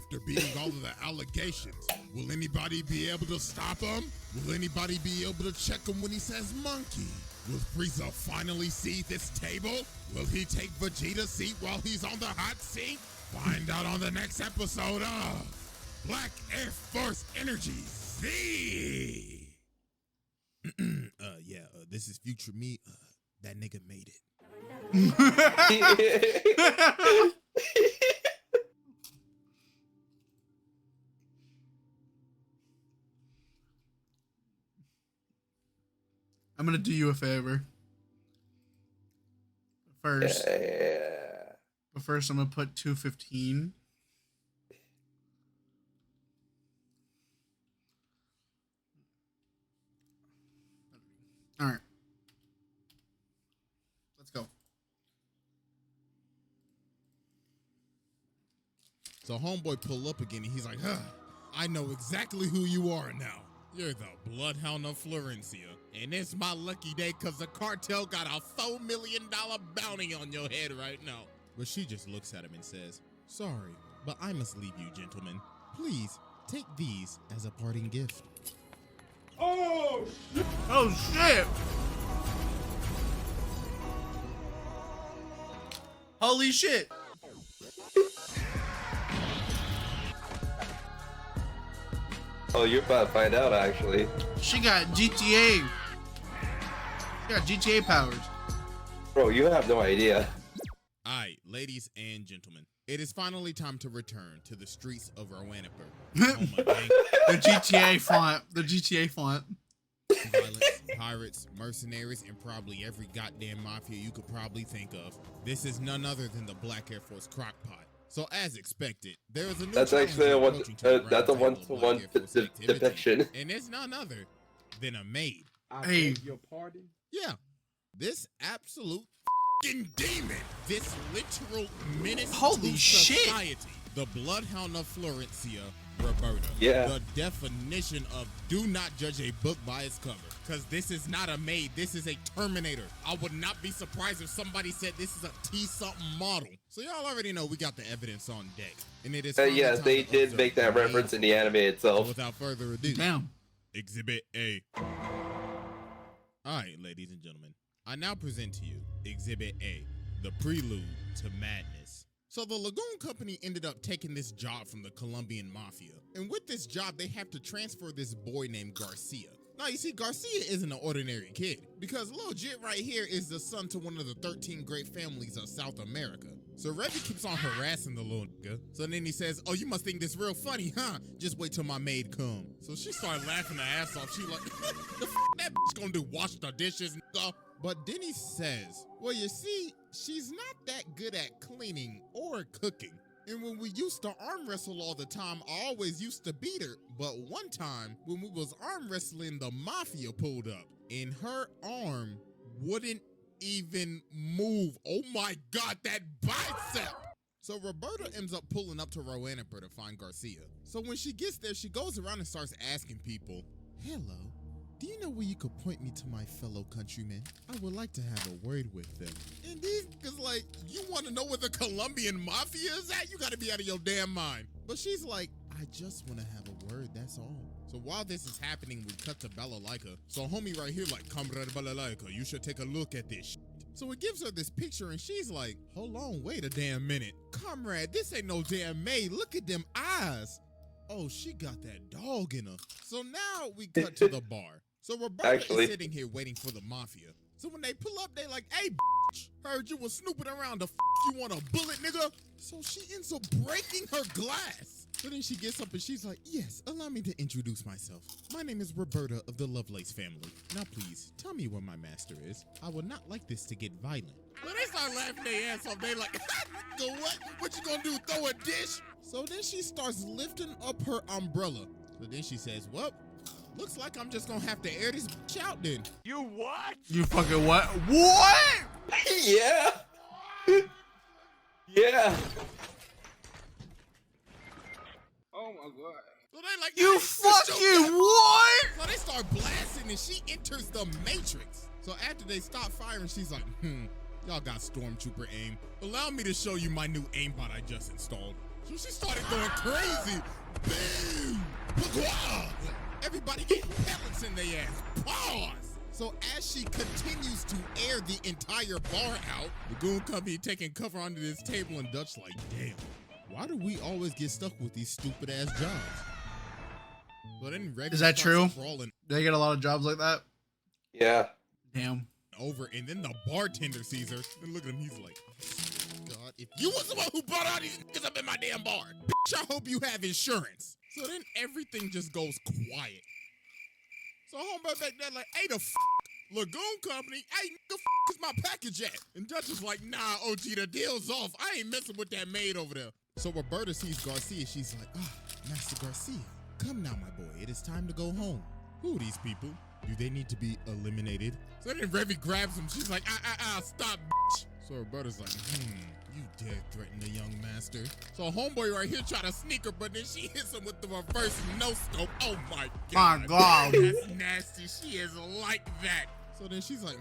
after beating all of the allegations. Will anybody be able to stop him? Will anybody be able to check him when he says monkey? Will Frieza finally see this table? Will he take Vegeta's seat while he's on the hot seat? Find out on the next episode of Black Air Force Energy Z. This is future me. That nigga made it. I'm gonna do you a favor. First, but first I'm gonna put 215. All right, let's go. So homeboy pull up again and he's like, I know exactly who you are now. You're the Bloodhound of Florencia. And it's my lucky day because the cartel got a $4 million bounty on your head right now. But she just looks at him and says, sorry, but I must leave you, gentlemen. Please take these as a parting gift. Oh shit! Oh shit! Holy shit! Oh, you're about to find out, actually. She got GTA. She got GTA powers. Bro, you have no idea. All right, ladies and gentlemen, it is finally time to return to the streets of Rowanipur. The GTA font. The GTA font. Violence, pirates, mercenaries, and probably every goddamn mafia you could probably think of. This is none other than the Black Air Force Crockpot. So as expected, there is a new That's actually a one. That's a one-to-one depiction. And it's none other than a maid. I beg your pardon? Yeah, this absolute fucking demon, this literal menace Holy to shit. society, the Bloodhound of Florencia, Roberta. Yeah. The definition of do not judge a book by its cover. Because this is not a maid, this is a Terminator. I would not be surprised if somebody said this is a T-something model. So y'all already know we got the evidence on deck. And it is Yes, they did make that reference in the anime itself. So without further ado, Damn. Exhibit A. Alright, ladies and gentlemen, I now present to you Exhibit A, the prelude to madness. So the Lagoon Company ended up taking this job from the Colombian Mafia. And with this job, they have to transfer this boy named Garcia. Now, you see, Garcia isn't an ordinary kid, because Lil Jit right here is the son to one of the 13 great families of South America. So Reggie keeps on harassing the little nigga. So then he says, oh, you must think this real funny, huh? Just wait till my maid come. So she started laughing her ass off. She like, the f that bitch gonna do, wash the dishes, nigga? But then he says, well, you see, she's not that good at cleaning or cooking. And when we used to arm wrestle all the time, I always used to beat her. But one time, when we was arm wrestling, the mafia pulled up, and her arm wouldn't even move. Oh my God, that bicep! So Roberta ends up pulling up to Rowanipur to find Garcia. So when she gets there, she goes around and starts asking people, hello, do you know where you could point me to my fellow countrymen? I would like to have a word with them. And these niggas like, you want to know where the Colombian mafia is at? You got to be out of your damn mind. But she's like, I just want to have a word, that's all. So while this is happening, we cut to Balalaika. So homie right here like, Comrade Balalaika, you should take a look at this shit. So it gives her this picture and she's like, hold on, wait a damn minute. Comrade, this ain't no damn maid. Look at them eyes. Oh, she got that dog in her. So now we cut to the bar. So Roberta is sitting here waiting for the mafia. So when they pull up, they like, hey, bitch, heard you was snooping around. The f you want a bullet, nigga? So she ends up breaking her glass. So then she gets up and she's like, yes, allow me to introduce myself. My name is Roberta of the Lovelace family. Now please, tell me where my master is. I would not like this to get violent. So they start laughing their ass off. They like, go what? What you gonna do, throw a dish? So then she starts lifting up her umbrella. So then she says, well, looks like I'm just gonna have to air this bitch out then. You what? You fucking what? What? Yeah. Yeah. Oh my God. So they like, You hey, fucking what? So they start blasting and she enters the Matrix. So after they stop firing, she's like, y'all got Stormtrooper aim. Allow me to show you my new aimbot I just installed. So she started going crazy. Boom! Pagua! Everybody getting pellets in their ass. Pause! So as she continues to air the entire bar out, Lagoon Company taking cover under this table and Dutch like, damn, why do we always get stuck with these stupid ass jobs? But then Reggie Is that true? Sprawling They get a lot of jobs like that. Yeah. Damn. over, and then the bartender sees her and look at him. He's like, God, if you was the one who brought all these niggas up in my damn bar, bitch, I hope you have insurance. So then everything just goes quiet. So homeboy back there like, hey, the Lagoon Company, hey, the is my package at? And Dutch is like, nah, OG, the deal's off. I ain't messing with that maid over there. So Roberta sees Garcia. She's like, Master Garcia, come now, my boy. It is time to go home. Who are these people? Do they need to be eliminated? So then Revy grabs him. She's like, stop, bitch. So Roberta's like, you dare threaten the young master. So homeboy right here try to sneak her, but then she hits him with the reverse no-scope. Oh my God. My God. That's nasty. She is like that. So then she's like,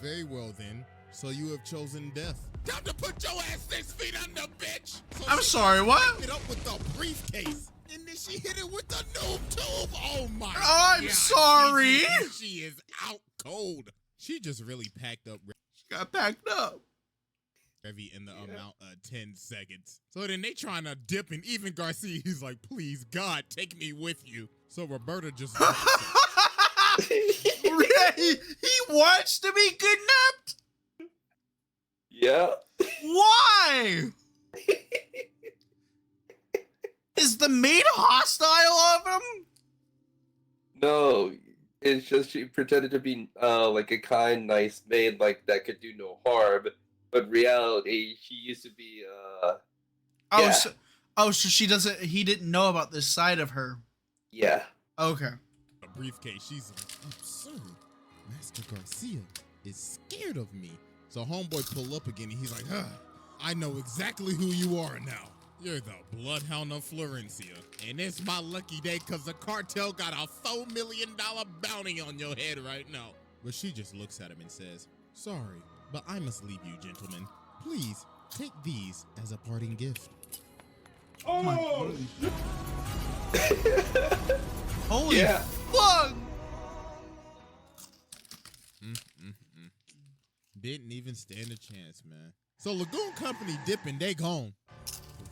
very well then. So you have chosen death. Time to put your ass 6 feet under, bitch. So I'm she sorry, what? Hit up with the briefcase. And then she hit it with the noob tube. Oh my I'm God. sorry. She is out cold. She just really packed up She got packed up. Revy in the amount of 10 seconds. So then they trying to dip, and even Garcia, he's like, please, God, take me with you. So Roberta just He wants to be kidnapped? Yeah. Why? Is the maid hostile of him? No, it's just she pretended to be like a kind, nice maid, like that could do no harm. But in reality, she used to be yeah. So she doesn't. He didn't know about this side of her. Yeah. Okay. a briefcase. She's like, absurd. Master Garcia is scared of me. So homeboy pull up again, and he's like, I know exactly who you are now. You're the Bloodhound of Florencia. And it's my lucky day because the cartel got a $4 million bounty on your head right now. But she just looks at him and says, sorry, but I must leave you, gentlemen. Please take these as a parting gift. Oh! Holy Yeah. fuck! Didn't even stand a chance, man. So Lagoon Company dipping, they gone.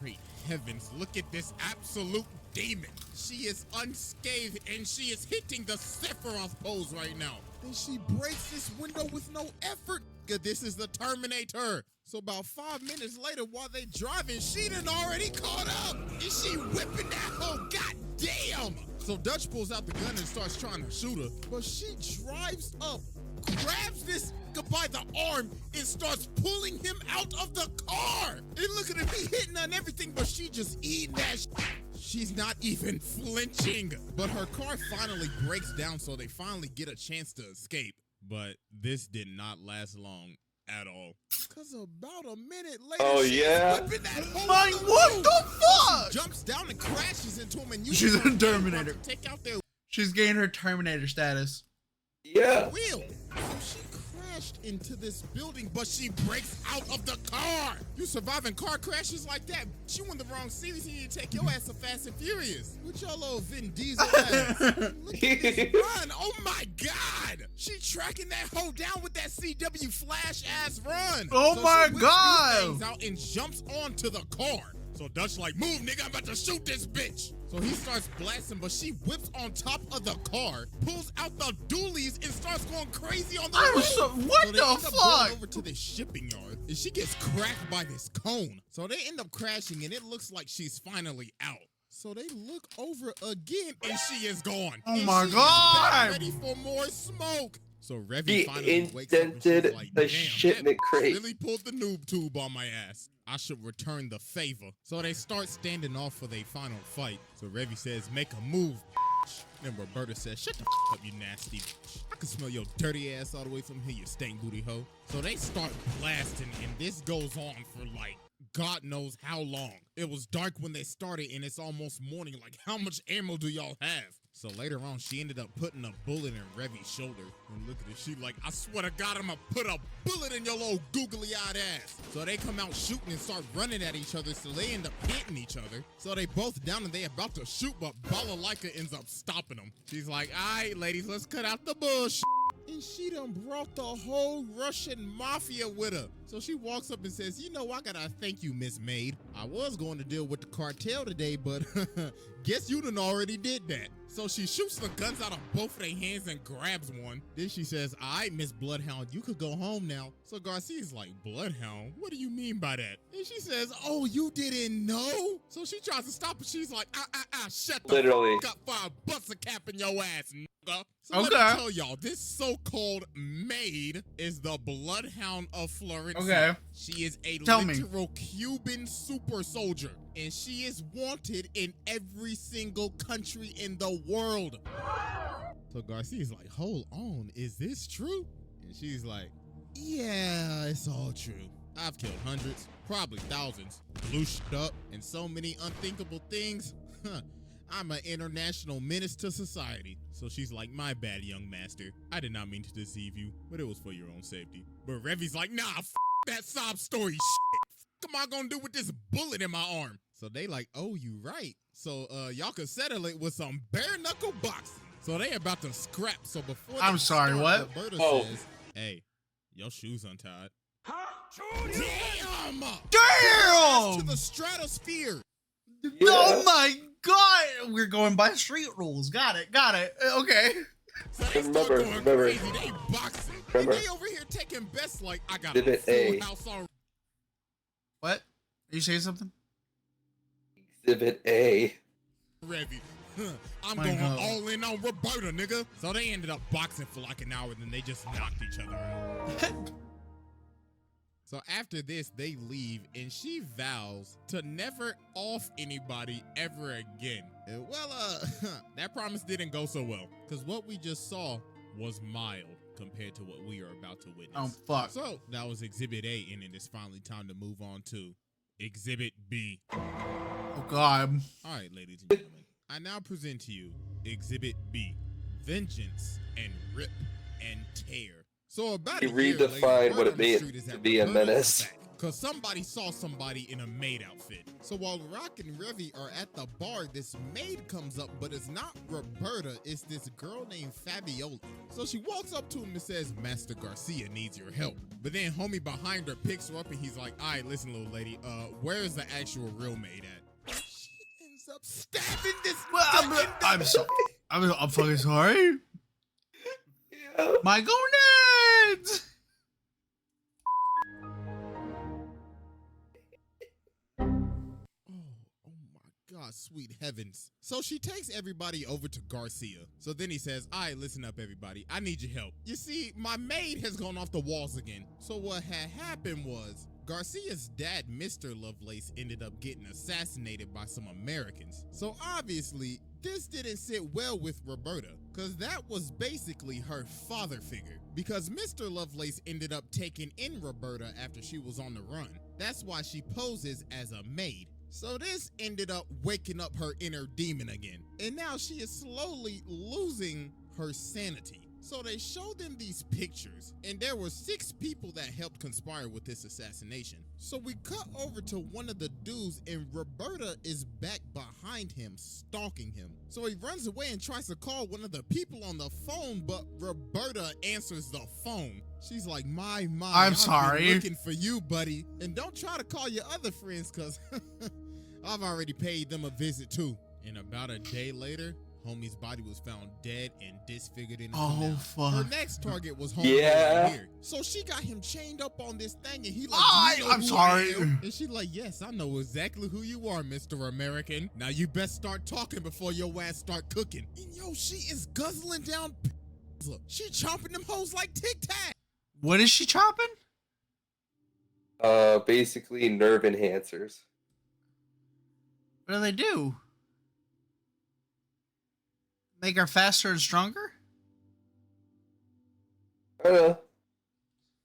Great heavens, look at this absolute demon. She is unscathed and she is hitting the Sephiroth pose right now. Then she breaks this window with no effort. This is the Terminator. So about 5 minutes later, while they driving, she done already caught up. Is she whipping that hoe? God damn! So Dutch pulls out the gun and starts trying to shoot her, but she drives up, grabs this by the arm, and starts pulling him out of the car. And look at him, he hitting on everything, but she just eating that She's not even flinching. But her car finally breaks down, so they finally get a chance to escape. But this did not last long at all. Because about a minute later, yeah. whipping that whole Like, what the fuck? jumps down and crashes into him, and She's a Terminator. Take out their She's gained her Terminator status. Yeah. wheel. So she crashed into this building, but she breaks out of the car. You surviving car crashes like that? You in the wrong series. You need to take your ass to Fast and Furious. With your little Vin Diesel ass. Look at this run. Oh my God. She tracking that hoe down with that CW Flash ass run. Oh my she whips God. these things out and jumps onto the car. So Dutch like, move, nigga, I'm about to shoot this bitch. So he starts blasting, but she whips on top of the car, pulls out the dualies, and starts going crazy on the road. What So they the end up going fuck? over to the shipping yard, and she gets cracked by this cone. So they end up crashing, and it looks like she's finally out. So they look over again, and she is gone. Oh And my she is God. back ready for more smoke. So Revy He finally wakes up and she's indented like, the damn, shipment that crate. really pulled the noob tube on my ass. I should return the favor. So they start standing off for their final fight. So Revy says, make a move, bitch. Then Roberta says, shut the f up, you nasty bitch. I can smell your dirty ass all the way from here, you stank booty hoe. So they start blasting, and this goes on for like God knows how long. It was dark when they started, and it's almost morning. Like, how much ammo do y'all have? So later on, she ended up putting a bullet in Revy's shoulder. And look at it, she like, I swear to God, I'm gonna put a bullet in your little googly-eyed ass. So they come out shooting and start running at each other, so they end up hitting each other. So they both down and they about to shoot, but Balalaika ends up stopping them. She's like, all right, ladies, let's cut out the bullshit. And she done brought the whole Russian mafia with her. So she walks up and says, you know, I gotta thank you, Miss Maid. I was going to deal with the cartel today, but guess you done already did that. So she shoots the guns out of both of their hands and grabs one. Then she says, all right, Miss Bloodhound, you could go home now. So Garcia's like, Bloodhound? What do you mean by that? And she says, oh, you didn't know? So she tries to stop her. She's like, shut the Literally. fuck up before I bust a cap in your ass, nigga. So Okay. let me tell y'all, this so-called maid is the Bloodhound of Florencia. Okay. She is a Tell me. literal Cuban super soldier, and she is wanted in every single country in the world. So Garcia's like, hold on, is this true? And she's like, yeah, it's all true. I've killed hundreds, probably thousands, blew shit up, and so many unthinkable things. I'm an international menace to society. So she's like, my bad, young master. I did not mean to deceive you, but it was for your own safety. But Revy's like, nah, that sob story shit. What am I gonna do with this bullet in my arm? So they like, oh, you right. So y'all could settle it with some bare knuckle boxing. So they about to scrap. So before I'm they sorry, start, what? Roberta Oh. says, hey, your shoes untied. Huh? Damn! Damn! To the stratosphere. Oh my God! We're going by street rules. Got it. Okay. So they start Remember, going remember. crazy. They boxing. Remember. And they over here taking bets like, I got Exhibit a full A. house on. What? Are you saying something? Exhibit A. Revy. I'm My going God. all in on Roberta, nigga. So they ended up boxing for like an hour, then they just knocked each other out. So after this, they leave, and she vows to never off anybody ever again. And well, that promise didn't go so well, because what we just saw was mild compared to what we are about to witness. Oh fuck. So that was Exhibit A, and it is finally time to move on to Exhibit B. Oh God. All right, ladies and gentlemen, I now present to you Exhibit B, Vengeance and Rip and Tear. So about He a year redefined later, what word it on the meant street is to that be a Roberta is menace. back, Cause somebody saw somebody in a maid outfit. So while Rock and Revy are at the bar, this maid comes up, but it's not Roberta, it's this girl named Fabiola. So she walks up to him and says, Master Garcia needs your help. But then homie behind her picks her up and he's like, all right, listen, little lady, where is the actual real maid at? She ends up stabbing this. Well, I'm sorry. I'm fucking sorry. Yeah. My gonads. Oh my God, sweet heavens. So she takes everybody over to Garcia. So then he says, all right, listen up, everybody. I need your help. You see, my maid has gone off the walls again. So what had happened was Garcia's dad, Mr. Lovelace, ended up getting assassinated by some Americans. So obviously, this didn't sit well with Roberta, because that was basically her father figure. Because Mr. Lovelace ended up taking in Roberta after she was on the run. That's why she poses as a maid. So this ended up waking up her inner demon again. And now she is slowly losing her sanity. So they showed them these pictures, and there were 6 people that helped conspire with this assassination. So we cut over to one of the dudes, and Roberta is back behind him, stalking him. So he runs away and tries to call one of the people on the phone, but Roberta answers the phone. She's like, my, I'm sorry. I've been looking for you, buddy. And don't try to call your other friends, because I've already paid them a visit too. And about a day later, homie's body was found dead and disfigured in a Oh canal. Her fuck. next target was homie Yeah. right here. So she got him chained up on this thing, and he like, you know I'm who sorry. I am? And she like, yes, I know exactly who you are, Mr. American. Now you best start talking before your ass start cooking. And yo, she is guzzling down. She chomping them hoes like Tic Tac. What is she chopping? Basically nerve enhancers. What do they do? Make her faster and stronger? I don't know.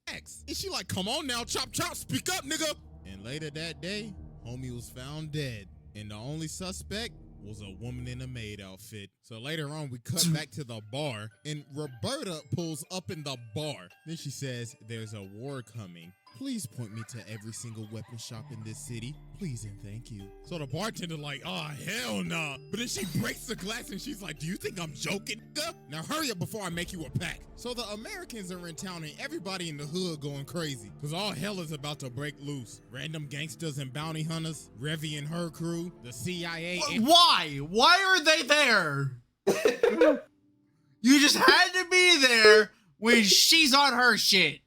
And she like, come on now, chop chop, speak up, nigga. And later that day, homie was found dead. And the only suspect was a woman in a maid outfit. So later on, we cut back to the bar, and Roberta pulls up in the bar. Then she says, "There's a war coming. Please point me to every single weapon shop in this city. Please and thank you." So the bartender like, "Oh, hell nah." But then she breaks the glass and she's like, "Do you think I'm joking, nigga? Now hurry up before I make you a pack." So the Americans are in town and everybody in the hood going crazy because all hell is about to break loose. Random gangsters and bounty hunters, Revy and her crew, the CIA. Why? Why are they there? You just had to be there when she's on her shit.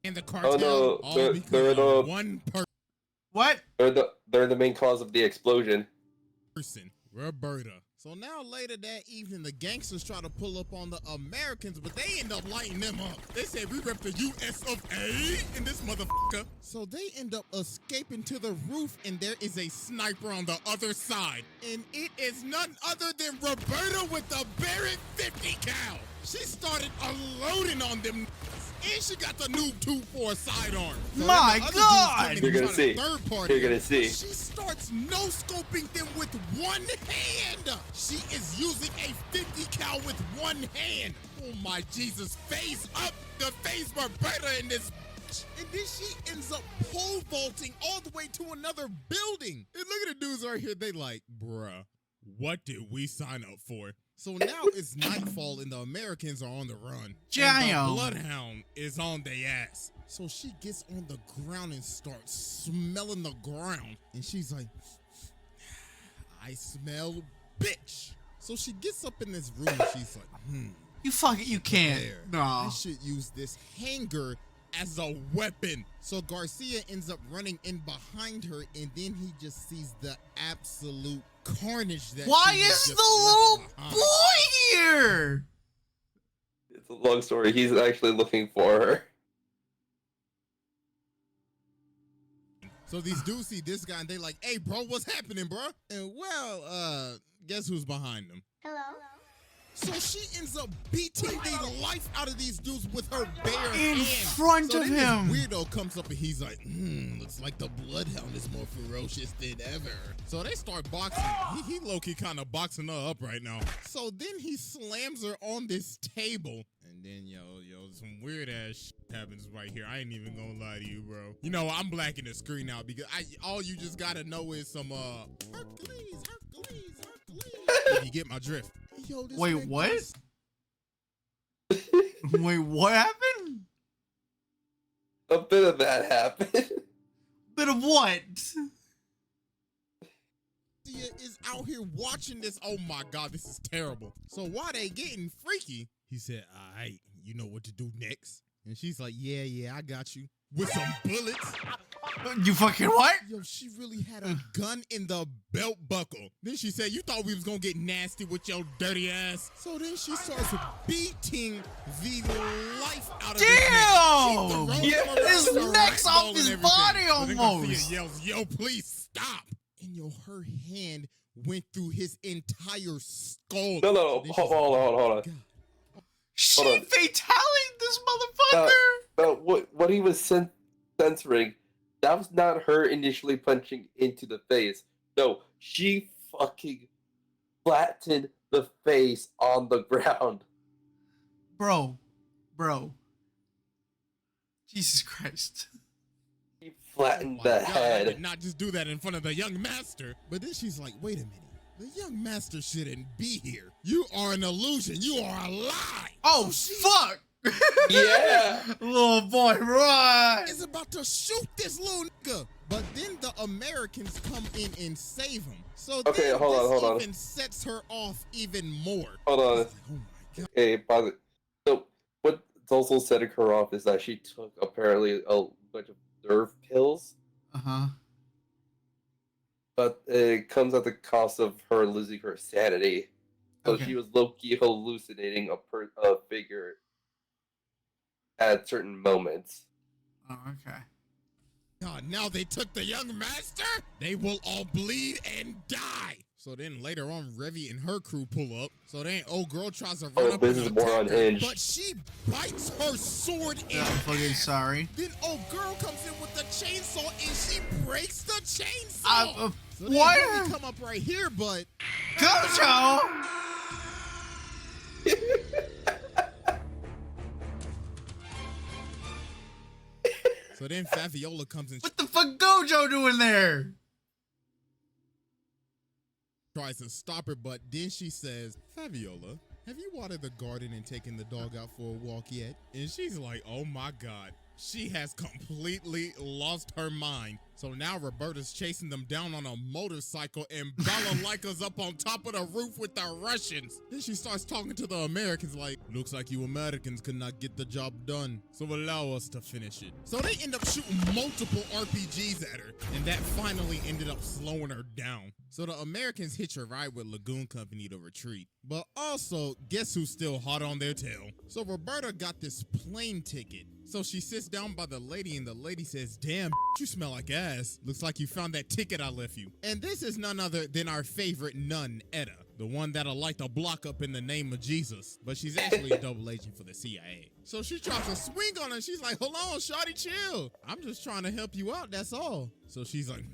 And the cartel, no, all they're because the- of one What? They're the main cause of the explosion. person, Roberta. So now later that evening, the gangsters try to pull up on the Americans, but they end up lighting them up. They say, "We rep the US of A in this motherfucker." So they end up escaping to the roof, and there is a sniper on the other side. And it is none other than Roberta with the Barrett 50 cal. She started unloading on them. And she got the new 2-4 sidearm. So My then the other dudes God! come in You're and gonna try to see. third party. You're gonna see. She starts no-scoping them with one hand. She is using a 50 cal with one hand. Oh my Jesus, face up the face Roberta in this. And then she ends up pole vaulting all the way to another building. And look at the dudes right here. They like, bruh, what did we sign up for? So now it's nightfall and the Americans are on the run. Damn. And the Bloodhound is on their ass. So she gets on the ground and starts smelling the ground. And she's like, "I smell bitch." So she gets up in this room and she's like, You can't. there. No. I should use this hanger as a weapon. So Garcia ends up running in behind her, and then he just sees the absolute carnage that Why she has is just the little left behind. boy here? It's a long story. He's actually looking for her. So these dudes see this guy and they like, "Hey bro, what's happening, bro?" And well, guess who's behind them? Hello. So she ends up beating the life out of these dudes with her bare In hand. front So of then him. This weirdo comes up and he's like, looks like the Bloodhound is more ferocious than ever. So they start boxing. He low-key kind of boxing her up right now. So then he slams her on this table. And then, yo, some weird ass shit happens right here. I ain't even gonna lie to you, bro. You know, I'm blacking the screen out because all you just gotta know is some, Hercules. If you get my drift. Yo, this Wait, man what? goes- Wait, what happened? A bit of that happened. Bit of what? Is out here watching this. Oh my God, this is terrible. So while they getting freaky, he said, "All right, you know what to do next." And she's like, yeah, I got you. With some bullets. You fucking what? Yo, she really had a gun in the belt buckle. Then she said, "You thought we was gonna get nasty with your dirty ass." So then she starts beating the life out of this Damn! man. Yeah, his neck's off his body almost. Garcia yells, "Yo, please stop!" And yo, her hand went through his entire skull. No. So then she's Hold on. God. She Hold on. fatality'd this motherfucker. What he was censoring, that was not her initially punching into the face. No, she fucking flattened the face on the ground. Bro. Jesus Christ. She flattened Oh my the God, I head. did not just do that in front of the young master. But then she's like, "Wait a minute. The young master shouldn't be here. You are an illusion. You are a lie." Oh, So she fuck. Yeah. Little boy, right. is about to shoot this little nigga. But then the Americans come in and save him. So Okay, then hold this on. even sets her off even more. Hold on. It's like, oh my God. Okay, so what's also setting her off is that she took apparently a bunch of nerve pills, Uh-huh. but it comes at the cost of her losing her sanity. So Okay. she was low-key hallucinating a figure at certain moments. Oh, okay. God, now they took the young master, they will all bleed and die. So then later on, Revy and her crew pull up. So then old girl tries to run Oh, up this and is more attack her, unhinged. but she bites her sword in I'm fucking half. sorry. Then old girl comes in with the chainsaw and she breaks the chainsaw. So then what? Revy come up right here, but Gojo! so then Faviola comes and What the fuck Gojo doing there? tries to stop her, but then she says, Faviola, have you watered the garden and taken the dog out for a walk yet? And she's like, oh my God. She has completely lost her mind. So now Roberta's chasing them down on a motorcycle and Balalika's up on top of the roof with the Russians. Then she starts talking to the Americans like, looks like you Americans could not get the job done, so allow us to finish it. So they end up shooting multiple RPGs at her, and that finally ended up slowing her down. So the Americans hitch a ride with Lagoon Company to retreat. But also, guess who's still hot on their tail? So Roberta got this plane ticket. So she sits down by the lady and the lady says, damn, you smell like ass. Looks like you found that ticket I left you. And this is none other than our favorite nun, Etta. The one that'll light the block up in the name of Jesus. But she's actually a double agent for the CIA. So she tries to swing on her. She's like, hold on, shawty, chill. I'm just trying to help you out, that's all. So she's like,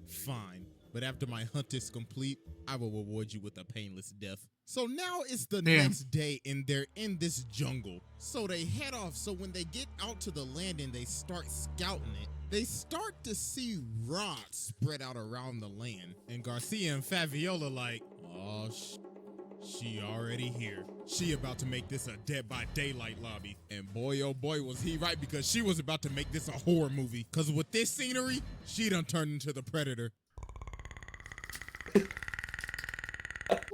fine. But after my hunt is complete, I will reward you with a painless death. So now it's the next day and they're in this jungle. So they head off. So when they get out to the land and they start scouting it, they start to see rods spread out around the land. And Garcia and Faviola like, oh, she already here. She about to make this a Dead by Daylight lobby. And boy, oh boy, was he right, because she was about to make this a horror movie. Because with this scenery, she done turned into the Predator.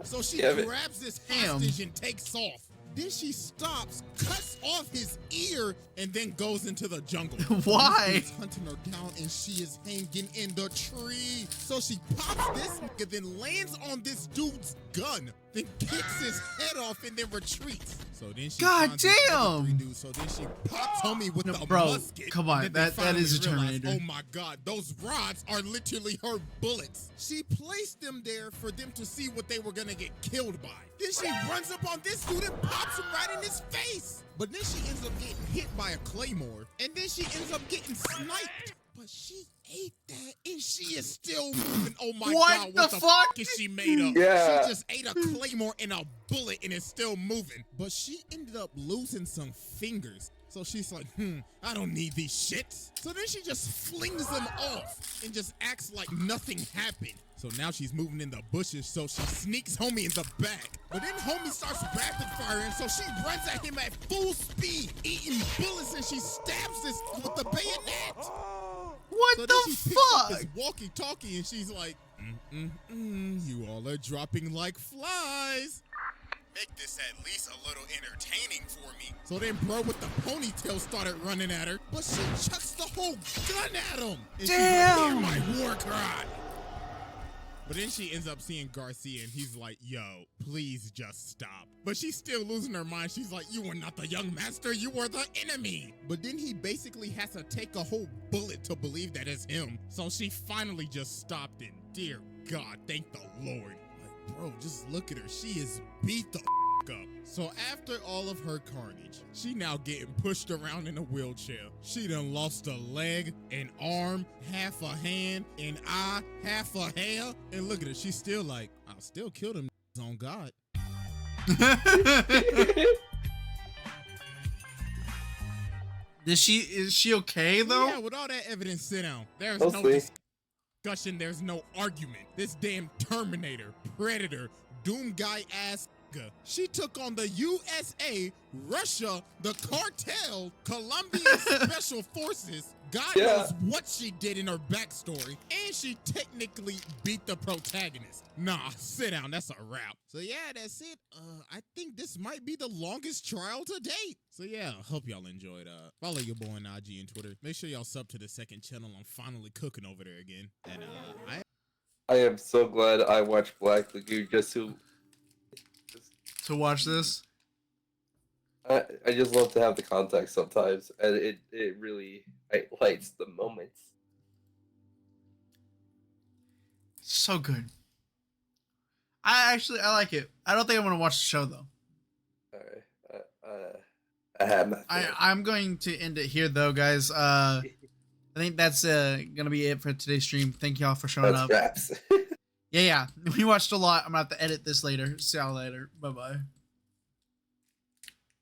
So she grabs this hostage and takes off. Then she stops, cuts off his ear, and then goes into the jungle. Why? He's hunting her down, and she is hanging in the tree. So she pops this nigga, then lands on this dude's gun, then kicks his head off, and then retreats. So then she God finds this other damn! three dudes. So then she pops homie with the bro, musket. come on, and then that is a finally realized, Terminator. oh my God, those rods are literally her bullets. She placed them there for them to see what they were gonna get killed by. Then she runs up on this dude and pops him right in his face. But then she ends up getting hit by a claymore. And then she ends up getting sniped. But she ate that and she is still moving. Oh my God, what the fuck is she made of? Yeah. She just ate a claymore and a bullet and is still moving. But she ended up losing some fingers. So she's like, I don't need these shits. So then she just flings them off and just acts like nothing happened. So now she's moving in the bushes, so she sneaks homie in the back. But then homie starts rapid firing, so she runs at him at full speed, eating bullets, and she stabs this with the bayonet. What So then the she picks up fuck? this walkie-talkie, and she's like, you all are dropping like flies. Make this at least a little entertaining for me. So then bro with the ponytail started running at her, but she chucks the whole gun at him. And Damn! she's like, "Hear my war cry." But then she ends up seeing Garcia and he's like, yo, please just stop. But she's still losing her mind. She's like, you were not the young master, you were the enemy. But then he basically has to take a whole bullet to believe that it's him. So she finally just stopped and dear God, thank the Lord. Like, bro, just look at her. She is beat the up. So after all of her carnage, she now getting pushed around in a wheelchair. She done lost a leg, an arm, half a hand, an eye, half a hair. And look at her, she's still like, I'll still kill them on God. Is she okay though? Yeah, with all that evidence, sit down. There's We'll no see. discussion, there's no argument. This damn Terminator, Predator, Doom guy ass. She took on the USA, Russia, the cartel, Colombian special forces. God knows what she did in her backstory. And she technically beat the protagonist. Nah, sit down. That's a wrap. So yeah, that's it. I think this might be the longest trial to date. So yeah, hope y'all enjoyed. Follow your boy on IG and Twitter. Make sure y'all sub to the second channel. I'm finally cooking over there again. And I am so glad I watched Black Lagoon just To watch this? I just love to have the context sometimes, and it really highlights the moments. So good. I like it. I don't think I'm gonna watch the show though. All right. I have my. I'm going to end it here though, guys. I think that's gonna be it for today's stream. Thank y'all for showing up. Wraps. Yeah. We watched a lot. I'm gonna have to edit this later. See y'all later. Bye bye.